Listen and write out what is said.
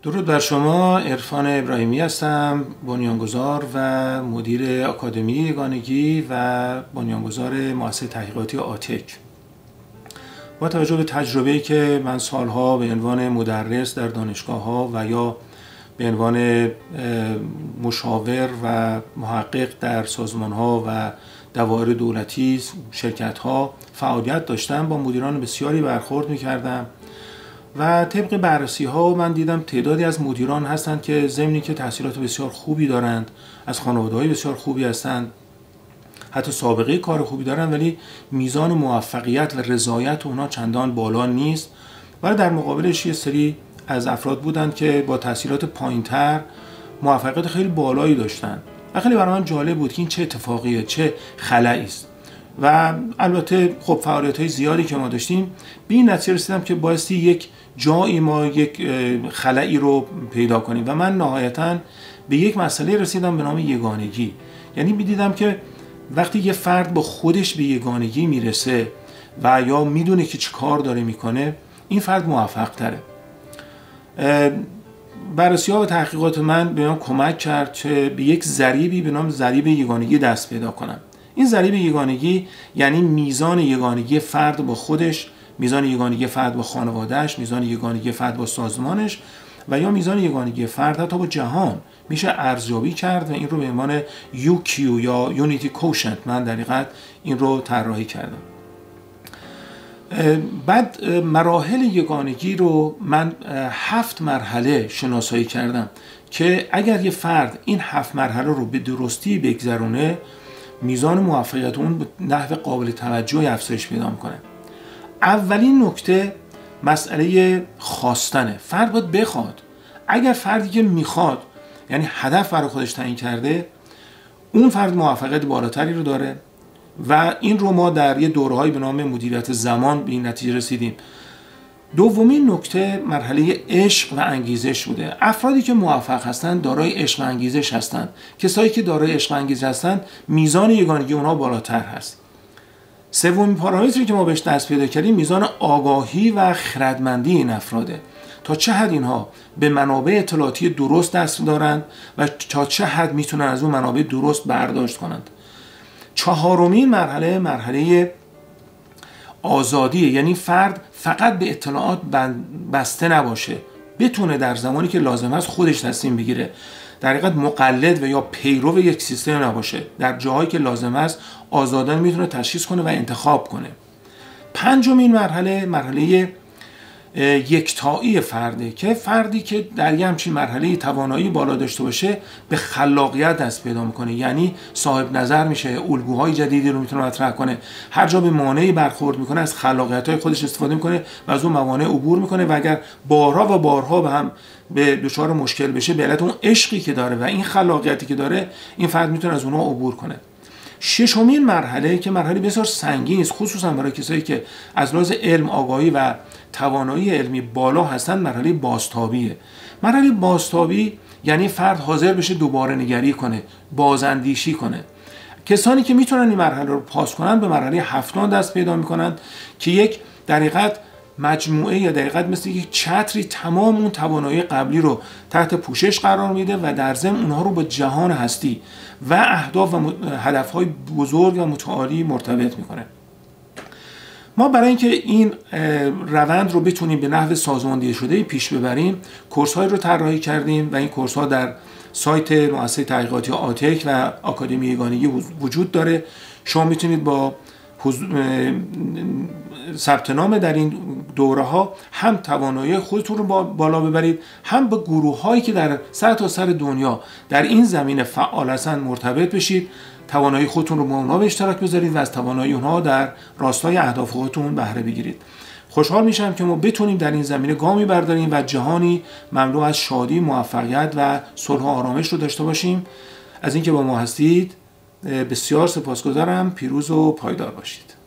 درود بر شما. عرفان ابراهیمی هستم، بنیانگذار و مدیر آکادمی یگانگی و بنیانگذار مؤسسه تحقیقاتی آتک. با توجه به تجربه‌ای که من سالها به عنوان مدرس در دانشگاه‌ها و یا به عنوان مشاور و محقق در سازمان‌ها و دوایر دولتی، شرکت‌ها فعالیت داشتم، با مدیران بسیاری برخورد می‌کردم و طبق بررسی‌ها من دیدم تعدادی از مدیران هستند که ضمن که تحصیلات بسیار خوبی دارند، از خانواده‌های بسیار خوبی هستند، حتی سابقه کار خوبی دارن، ولی میزان موفقیت و رضایت اونها چندان بالا نیست. ولی در مقابلش یه سری از افراد بودند که با تحصیلات پایین‌تر موفقیت خیلی بالایی داشتن و خیلی برای من جالب بود که این چه اتفاقیه، چه خلایی است. و البته خب فعالیت‌های زیادی که ما داشتیم، به این نتیجه رسیدم که بایستی یک جایی ما یک خلایی رو پیدا کنیم و من نهایتاً به یک مسئله رسیدم به نام یگانگی. یعنی می‌دیدم که وقتی یه فرد با خودش به یگانگی میرسه و یا میدونه که چه کار داره میکنه، این فرد موفق تره. بررسی‌ها و تحقیقات من به من کمک کرد که به یک ضریبی به نام ضریب یگانگی دست پیدا کنم. این ضریب یگانگی یعنی میزان یگانگی فرد با خودش، میزان یگانگی فرد با خانواده‌اش، میزان یگانگی فرد با سازمانش و یا میزان یگانگی فرد حتی با جهان میشه ارزیابی کرد و این رو به عنوان UQ یا Unity Quotient من در حقیقت این رو طراحی کردم. بعد مراحل یگانگی رو من 7 مرحله شناسایی کردم که اگر یه فرد این 7 مرحله رو به درستی بگذرونه، میزان موفقیت اون به نحو قابل توجهی افزایش پیدا میکنه. اولین نکته مسئله خواستنه. فرد باید بخواد. اگر فردی که میخواد، یعنی هدف برای خودش تعیین کرده، اون فرد موفقیت بالاتری رو داره و این رو ما در یه دوره‌ای به نام مدیریت زمان به این نتیجه رسیدیم. دومین نکته مرحله عشق و انگیزش بوده. افرادی که موفق هستند دارای عشق و انگیزش هستند. کسایی که دارای عشق و انگیزش هستند میزان یگانگی اونها بالاتر هست. سومین پارامتری که ما بهش دست پیدا کردیم میزان آگاهی و خردمندی این افراده. تا چه حد اینها به منابع اطلاعاتی درست دست دارند و تا چه حد میتونن از اون منابع درست برداشت کنند. چهارمین مرحله آزادیه، یعنی فرد فقط به اطلاعات بسته نباشه، بتونه در زمانی که لازم است خودش تصمیم بگیره، در حقیقت مقلد و یا پیرو یک سیستم نباشه، در جاهایی که لازم است آزادانه میتونه تشخیص کنه و انتخاب کنه. پنجمین مرحله یکتایی فرده که فردی که در یه همچین مرحله توانایی بالا داشته باشه به خلاقیت دست پیدا میکنه، یعنی صاحب نظر میشه، الگوهای جدیدی رو میتونه مطرح کنه، هر جا به مانعی برخورد میکنه از خلاقیت‌های خودش استفاده میکنه و از اون موانع عبور میکنه و اگر بارها و بارها به هم به دچار مشکل بشه، به علت اون عشقی که داره و این خلاقیتی که داره، این فرد میتونه از اونها عبور کنه. ششمین مرحله که مرحله بسیار سنگین است، خصوصا برای کسایی که از لحاظ علم، آگاهی و توانایی علمی بالا هستند، مرحله بازتابیه. مرحله بازتابی یعنی فرد حاضر بشه دوباره نگری کنه، بازاندیشی کنه. کسانی که میتونن این مرحله رو پاس کنن به مرحله هفتم دست پیدا میکنن که یک در حقیقت مجموعه یا در حقیقت مثل یک چتری تمام اون توانایی قبلی رو تحت پوشش قرار میده و در ضمن اونها رو با جهان هستی و اهداف و هدفهای بزرگ و متعالی مرتبط میکنه. ما برای اینکه این روند رو بتونیم به نحو سازماندهی شده پیش ببریم، کورس‌های رو طراحی کردیم و این کورس‌ها در سایت مؤسسه تحقیقاتی آتک و آکادمی یگانگی وجود داره. شما میتونید با ثبت نام در این دوره‌ها هم توانایی خودتون رو بالا ببرید، هم با گروه‌هایی که در سرتاسر دنیا در این زمینه فعال هستند مرتبط بشید، توانایی خودتون رو با اونها به اشتراک بذارید و از توانایی اونها در راستای اهداف خودتون بهره بگیرید. خوشحال میشم که ما بتونیم در این زمینه گامی برداریم و جهانی مملو از شادی، موفقیت و صلح و آرامش رو داشته باشیم. از اینکه با ما هستید بسیار سپاسگزارم. پیروز و پایدار باشید.